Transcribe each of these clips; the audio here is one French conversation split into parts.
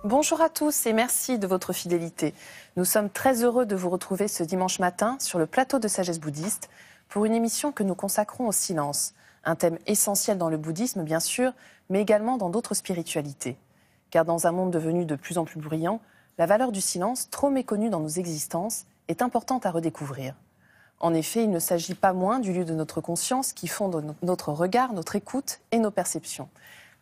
Bonjour à tous et merci de votre fidélité. Nous sommes très heureux de vous retrouver ce dimanche matin sur le plateau de Sagesse Bouddhiste pour une émission que nous consacrons au silence, un thème essentiel dans le bouddhisme bien sûr, mais également dans d'autres spiritualités. Car dans un monde devenu de plus en plus bruyant, la valeur du silence, trop méconnue dans nos existences, est importante à redécouvrir. En effet, il ne s'agit pas moins du lieu de notre conscience qui fonde notre regard, notre écoute et nos perceptions.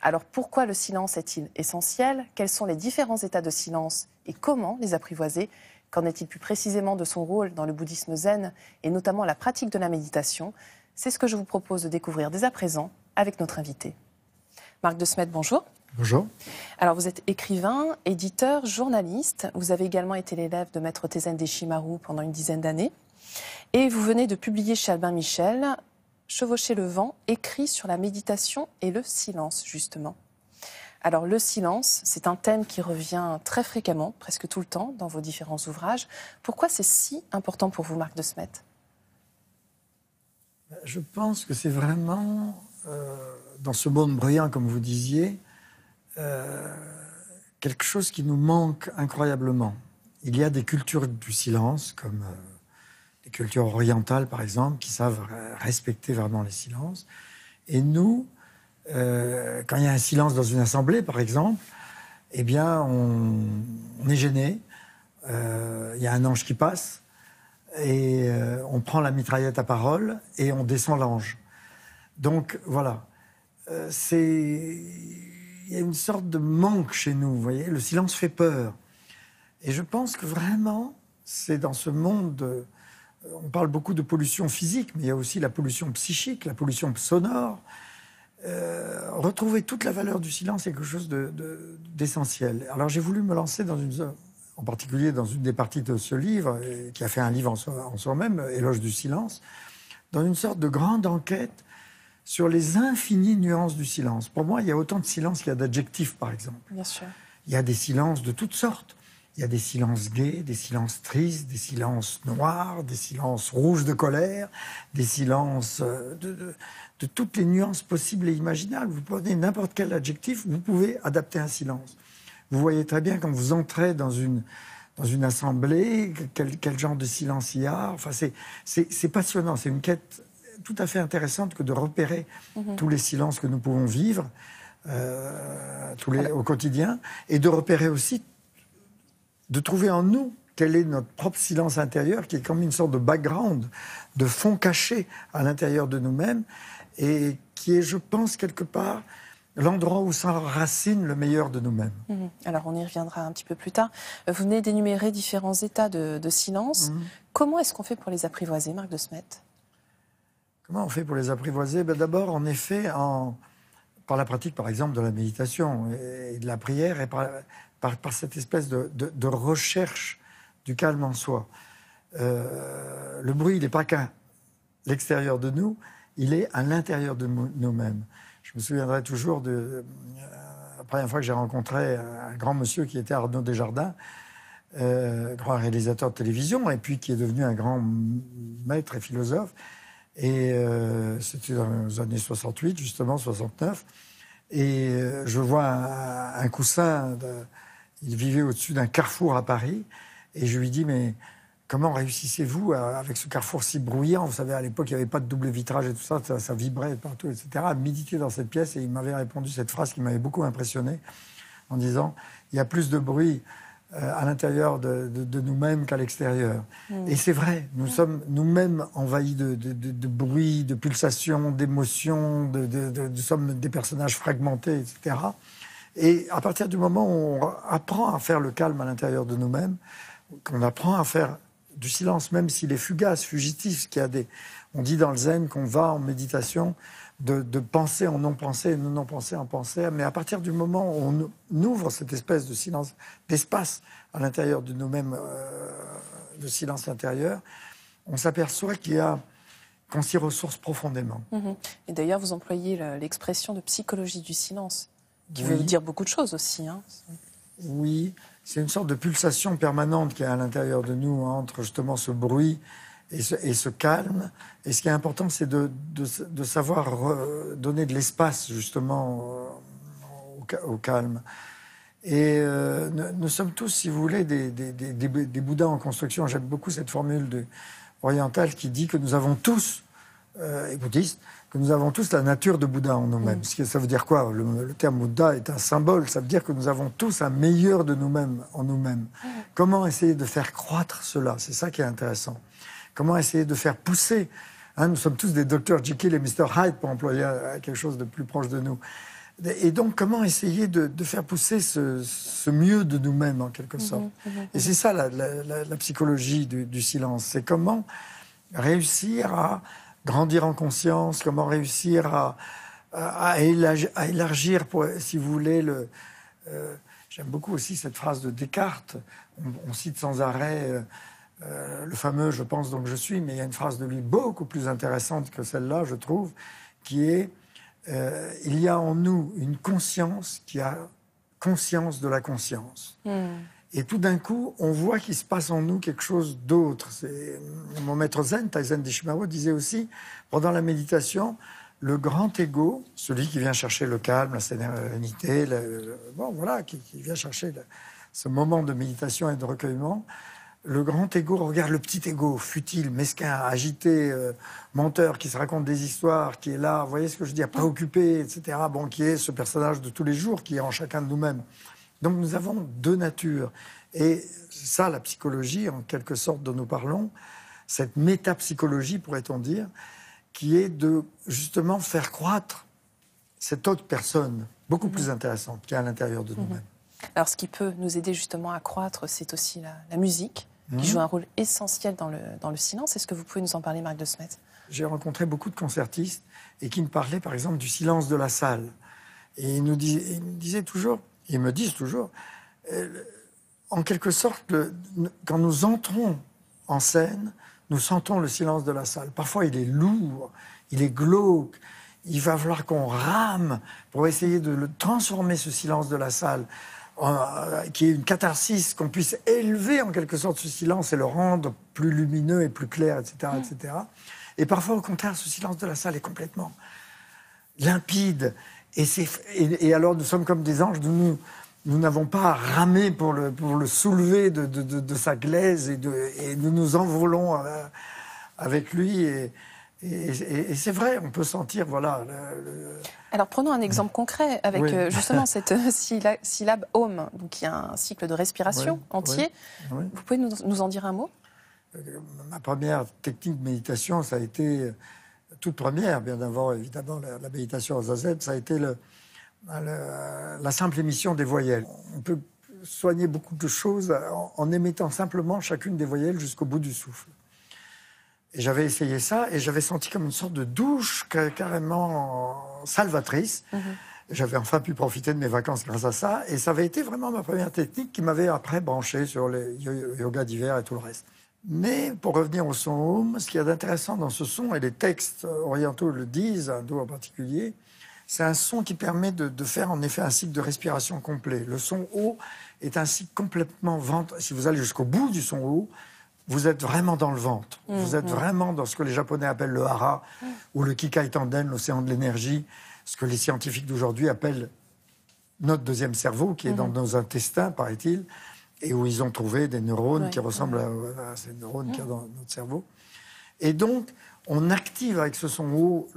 Alors pourquoi le silence est-il essentiel? Quels sont les différents états de silence et comment les apprivoiser? Qu'en est-il plus précisément de son rôle dans le bouddhisme zen et notamment la pratique de la méditation? C'est ce que je vous propose de découvrir dès à présent avec notre invité. Marc de Smet, bonjour. Bonjour. Alors vous êtes écrivain, éditeur, journaliste. Vous avez également été l'élève de Maître Tezen Deshimaru pendant une dizaine d'années. Et vous venez de publier chez Albin Michel Chevaucher le vent, écrit sur la méditation et le silence, justement. Alors, le silence, c'est un thème qui revient très fréquemment, presque tout le temps, dans vos différents ouvrages. Pourquoi c'est si important pour vous, Marc de Smet? Je pense que c'est vraiment, dans ce monde bruyant, comme vous disiez, quelque chose qui nous manque incroyablement. Il y a des cultures du silence, comme les cultures orientales, par exemple, qui savent respecter vraiment les silences. Et nous, quand il y a un silence dans une assemblée, par exemple, eh bien, on est gêné. Il y a un ange qui passe et on prend la mitraillette à parole et on descend l'ange. Donc, voilà. Il y a une sorte de manque chez nous, vous voyez. Le silence fait peur. Et je pense que vraiment, c'est dans ce monde... On parle beaucoup de pollution physique, mais il y a aussi la pollution psychique, la pollution sonore. Retrouver toute la valeur du silence est quelque chose d'essentiel. Alors j'ai voulu me lancer en particulier dans une des parties de ce livre, qui a fait un livre en soi-même, Éloge du silence, dans une sorte de grande enquête sur les infinies nuances du silence. Pour moi, il y a autant de silence qu'il y a d'adjectifs, par exemple. Bien sûr. Il y a des silences de toutes sortes. Il y a des silences gais, des silences tristes, des silences noirs, des silences rouges de colère, des silences de toutes les nuances possibles et imaginables. Vous prenez n'importe quel adjectif, vous pouvez adapter un silence. Vous voyez très bien quand vous entrez dans une assemblée, quel genre de silence il y a. Enfin, c'est passionnant, c'est une quête tout à fait intéressante que de repérer tous les silences que nous pouvons vivre au quotidien, et de repérer aussi de trouver en nous quel est notre propre silence intérieur, qui est comme une sorte de background, de fond caché à l'intérieur de nous-mêmes, et qui est, je pense, quelque part, l'endroit où s'enracine le meilleur de nous-mêmes. Alors, on y reviendra un petit peu plus tard. Vous venez d'énumérer différents états de silence. Comment est-ce qu'on fait pour les apprivoiser, Marc de Smet? Comment on fait pour les apprivoiser? D'abord, en effet, par la pratique, par exemple, de la méditation et de la prière, et par cette espèce de recherche du calme en soi. Le bruit, il n'est pas qu'à l'extérieur de nous, il est à l'intérieur de nous-mêmes. Je me souviendrai toujours la première fois que j'ai rencontré un grand monsieur qui était Arnaud Desjardins, grand réalisateur de télévision, et puis qui est devenu un grand maître et philosophe. Et c'était dans les années 68, justement, 69. Et je vois un coussin... Il vivait au-dessus d'un carrefour à Paris. Et je lui dis, mais comment réussissez-vous avec ce carrefour si bruyant? Vous savez, à l'époque, il n'y avait pas de double vitrage et tout ça, ça vibrait partout, etc. À méditer dans cette pièce. Et il m'avait répondu cette phrase qui m'avait beaucoup impressionné, en disant, il y a plus de bruit à l'intérieur de nous-mêmes qu'à l'extérieur. Et c'est vrai, nous sommes nous-mêmes envahis de bruit, de pulsations, d'émotions, nous sommes des personnages fragmentés, etc. Et à partir du moment où on apprend à faire le calme à l'intérieur de nous-mêmes, qu'on apprend à faire du silence, même s'il est fugace, fugitif, on dit dans le zen qu'on va en méditation de pensée en non-pensée et de non-pensée en pensée, mais à partir du moment où on ouvre cette espèce de silence, d'espace à l'intérieur de nous-mêmes, de silence intérieur, on s'aperçoit qu'on s'y ressource profondément. Et d'ailleurs, vous employez l'expression de psychologie du silence, qui veut dire beaucoup de choses aussi. Oui, c'est une sorte de pulsation permanente qu'il y a à l'intérieur de nous entre justement ce bruit et ce calme. Et ce qui est important, c'est de savoir donner de l'espace justement au calme. Et nous sommes tous, si vous voulez, des Bouddhas en construction. J'aime beaucoup cette formule orientale qui dit que nous avons tous, et bouddhistes, que nous avons tous la nature de Bouddha en nous-mêmes. Ça veut dire quoi? Le terme Bouddha est un symbole. Ça veut dire que nous avons tous un meilleur de nous-mêmes en nous-mêmes. Comment essayer de faire croître cela? C'est ça qui est intéressant. Comment essayer de faire pousser? Nous sommes tous des Dr Jekyll et Mr Hyde, pour employer quelque chose de plus proche de nous. Et donc, comment essayer de faire pousser ce mieux de nous-mêmes, en quelque sorte. Et c'est ça, la psychologie du silence. C'est comment réussir à grandir en conscience, comment réussir à élargir, si vous voulez, j'aime beaucoup aussi cette phrase de Descartes. On cite sans arrêt le fameux « je pense donc je suis », mais il y a une phrase de lui beaucoup plus intéressante que celle-là, je trouve, qui est il y a en nous une conscience qui a conscience de la conscience. Et tout d'un coup, on voit qu'il se passe en nous quelque chose d'autre. Mon maître zen, Taizen Dishimaru, disait aussi, pendant la méditation, le grand ego, celui qui vient chercher le calme, la sérénité, qui vient chercher ce moment de méditation et de recueillement, le grand ego regarde le petit ego, futile, mesquin, agité, menteur, qui se raconte des histoires, qui est là, vous voyez ce que je veux dire, préoccupé, etc. Bon, qui est ce personnage de tous les jours, qui est en chacun de nous-mêmes. Donc nous avons deux natures. Et ça, la psychologie, en quelque sorte, dont nous parlons, cette métapsychologie, pourrait-on dire, qui est de, justement, faire croître cette autre personne, beaucoup plus intéressante, qui est à l'intérieur de nous-mêmes. Alors, ce qui peut nous aider justement à croître, c'est aussi la musique, qui joue un rôle essentiel dans le silence. Est-ce que vous pouvez nous en parler, Marc de Smet? J'ai rencontré beaucoup de concertistes et qui me parlaient, par exemple, du silence de la salle. Et ils me disent toujours, en quelque sorte, quand nous entrons en scène, nous sentons le silence de la salle. Parfois, il est lourd, il est glauque. Il va falloir qu'on rame pour essayer de le transformer, ce silence de la salle, qui est une catharsis, qu'on puisse élever en quelque sorte ce silence et le rendre plus lumineux et plus clair, etc. etc. Et parfois, au contraire, ce silence de la salle est complètement limpide. Et alors, nous sommes comme des anges, nous n'avons pas à ramer pour le soulever de sa glaise, et nous nous envolons avec lui. Et c'est vrai, on peut sentir, voilà... Alors, prenons un exemple concret avec justement cette syllabe « Om », donc il y a un cycle de respiration entier. Oui. Vous pouvez nous en dire un mot? Ma première technique de méditation, ça a été, toute première, bien avant évidemment la méditation au zazen, ça a été la simple émission des voyelles. On peut soigner beaucoup de choses en émettant simplement chacune des voyelles jusqu'au bout du souffle. Et j'avais essayé ça, et j'avais senti comme une sorte de douche carrément salvatrice. J'avais enfin pu profiter de mes vacances grâce à ça, et ça avait été vraiment ma première technique qui m'avait après branché sur les yoga d'hiver et tout le reste. Mais pour revenir au son Om, ce qu'il y a d'intéressant dans ce son, et les textes orientaux le disent, hindous en particulier, c'est un son qui permet de faire en effet un cycle de respiration complet. Le son O est un cycle complètement ventre. Si vous allez jusqu'au bout du son O, vous êtes vraiment dans le ventre. Vous êtes vraiment dans ce que les Japonais appellent le hara, ou le Kikai Tanden, l'océan de l'énergie, ce que les scientifiques d'aujourd'hui appellent notre deuxième cerveau, qui est dans nos intestins, paraît-il, et où ils ont trouvé des neurones qui ressemblent à ces neurones qu'il y a dans notre cerveau. Et donc, on active avec ce son haut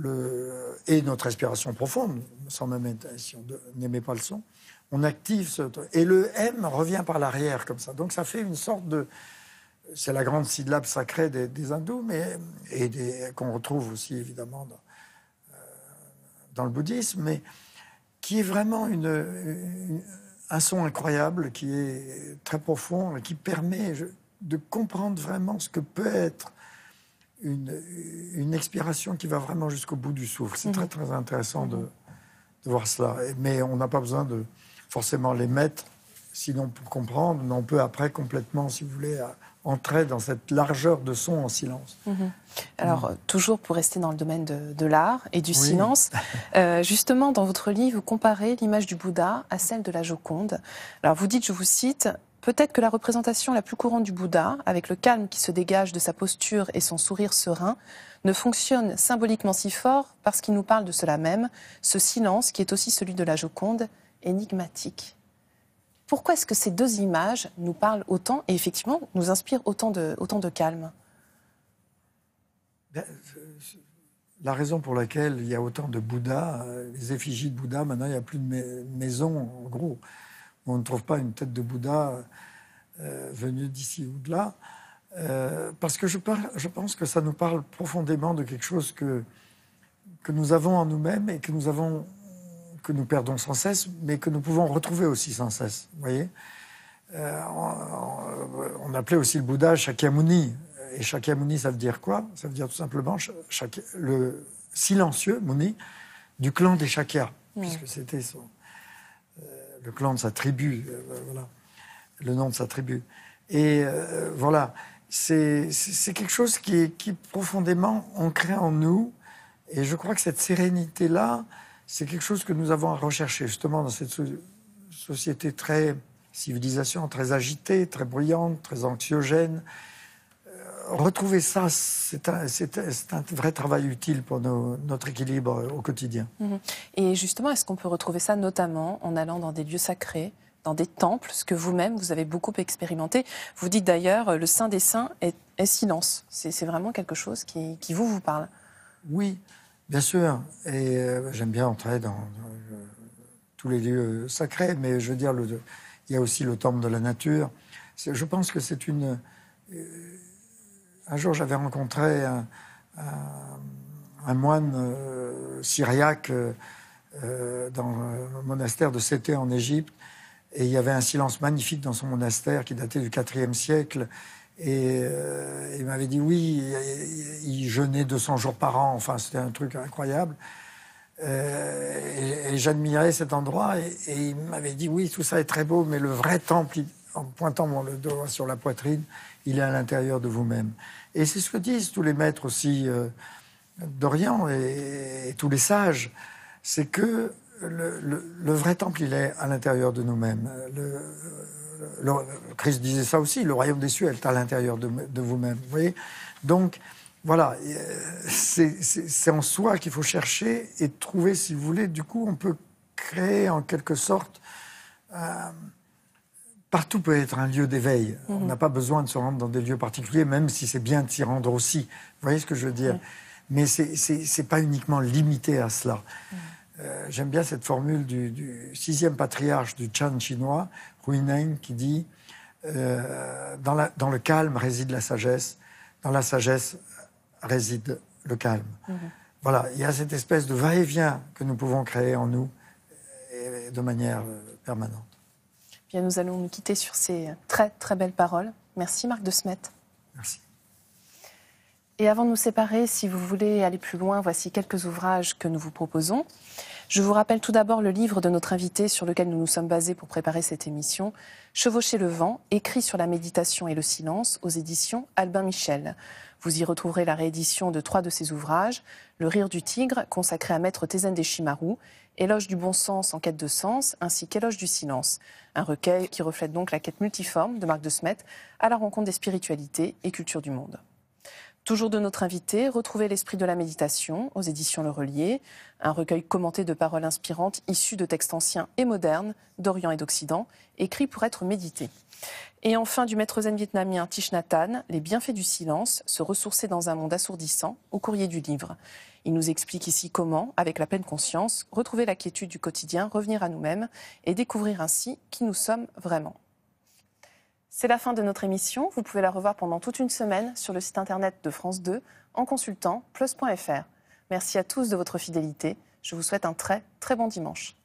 et notre respiration profonde, sans même si on n'aimait pas le son, on active et le M revient par l'arrière, comme ça. Donc ça fait une sorte de... C'est la grande syllabe sacrée des hindous, qu'on retrouve aussi évidemment dans le bouddhisme, mais qui est vraiment un son incroyable, qui est très profond et qui permet de comprendre vraiment ce que peut être une expiration qui va vraiment jusqu'au bout du souffle. C'est très très intéressant de voir cela. Mais on n'a pas besoin de forcément les mettre, sinon pour comprendre, mais on peut après complètement, si vous voulez, entrer dans cette largeur de son en silence. Alors, toujours pour rester dans le domaine de l'art et du silence, justement, dans votre livre, vous comparez l'image du Bouddha à celle de la Joconde. Alors, vous dites, je vous cite, « Peut-être que la représentation la plus courante du Bouddha, avec le calme qui se dégage de sa posture et son sourire serein, ne fonctionne symboliquement si fort parce qu'il nous parle de cela même, ce silence qui est aussi celui de la Joconde, énigmatique. » Pourquoi est-ce que ces deux images nous parlent autant et effectivement nous inspirent autant de calme? La raison pour laquelle il y a autant de Bouddha, les effigies de Bouddha, maintenant il n'y a plus de maisons, en gros. On ne trouve pas une tête de Bouddha venue d'ici ou de là. Parce que je pense que ça nous parle profondément de quelque chose que nous avons en nous-mêmes et que nous perdons sans cesse, mais que nous pouvons retrouver aussi sans cesse. Vous voyez, on appelait aussi le Bouddha Shakyamuni. Et Shakyamuni, ça veut dire quoi? Ça veut dire tout simplement le silencieux Muni du clan des Shakyas, puisque c'était le clan de sa tribu, voilà, le nom de sa tribu. Et voilà, c'est quelque chose qui est profondément ancré en nous. Et je crois que cette sérénité-là, c'est quelque chose que nous avons à rechercher, justement, dans cette société civilisation très agitée, très bruyante, très anxiogène. Retrouver ça, c'est un vrai travail utile pour notre équilibre au quotidien. Et justement, est-ce qu'on peut retrouver ça notamment en allant dans des lieux sacrés, dans des temples, ce que vous-même, vous avez beaucoup expérimenté? Vous dites d'ailleurs, le Saint des Saints est silence. C'est vraiment quelque chose qui vous parle. Oui, bien sûr. Et j'aime bien entrer dans tous les lieux sacrés, mais je veux dire, il y a aussi le temple de la nature. Je pense que c'est une... Un jour, j'avais rencontré un moine syriaque dans le monastère de Sété en Égypte. Et il y avait un silence magnifique dans son monastère qui datait du IVe siècle. Et il m'avait dit oui, il jeûnait 200 jours par an. Enfin, c'était un truc incroyable. Et j'admirais cet endroit. Et il m'avait dit oui, tout ça est très beau, mais le vrai temple, en pointant le doigt sur la poitrine, il est à l'intérieur de vous-même. Et c'est ce que disent tous les maîtres aussi d'Orient et tous les sages, c'est que le vrai temple, il est à l'intérieur de nous-mêmes. Christ disait ça aussi, le royaume des cieux est à l'intérieur de vous-même. Vous voyez? Donc, voilà, c'est en soi qu'il faut chercher et trouver, si vous voulez. Du coup, on peut créer en quelque sorte... Partout peut être un lieu d'éveil. On n'a pas besoin de se rendre dans des lieux particuliers, même si c'est bien de s'y rendre aussi. Vous voyez ce que je veux dire? Mais c'est pas uniquement limité à cela. J'aime bien cette formule du 6e patriarche du Chan chinois, Huineng, qui dit dans le calme réside la sagesse, dans la sagesse réside le calme. Voilà, il y a cette espèce de va-et-vient que nous pouvons créer en nous et de manière permanente. Bien, nous allons nous quitter sur ces très très belles paroles. Merci Marc de Smet. Merci. Et avant de nous séparer, si vous voulez aller plus loin, voici quelques ouvrages que nous vous proposons. Je vous rappelle tout d'abord le livre de notre invité sur lequel nous nous sommes basés pour préparer cette émission, Chevaucher le vent, écrit sur la méditation et le silence, aux éditions Albin Michel. Vous y retrouverez la réédition de 3 de ses ouvrages, Le rire du tigre, consacré à Maître Tezen Deschimaru, Éloge du bon sens en quête de sens, ainsi qu'Éloge du silence, un recueil qui reflète donc la quête multiforme de Marc de Smet à la rencontre des spiritualités et cultures du monde. Toujours de notre invité, retrouvez l'esprit de la méditation aux éditions Le Relier, un recueil commenté de paroles inspirantes issues de textes anciens et modernes, d'Orient et d'Occident, écrits pour être médités. Et enfin, du maître zen vietnamien Thich Nhat Hanh, Les bienfaits du silence, se ressourcer dans un monde assourdissant, au courrier du livre. Il nous explique ici comment, avec la pleine conscience, retrouver la quiétude du quotidien, revenir à nous-mêmes et découvrir ainsi qui nous sommes vraiment. C'est la fin de notre émission. Vous pouvez la revoir pendant toute une semaine sur le site internet de France 2 en consultant plus.fr. Merci à tous de votre fidélité. Je vous souhaite un très très bon dimanche.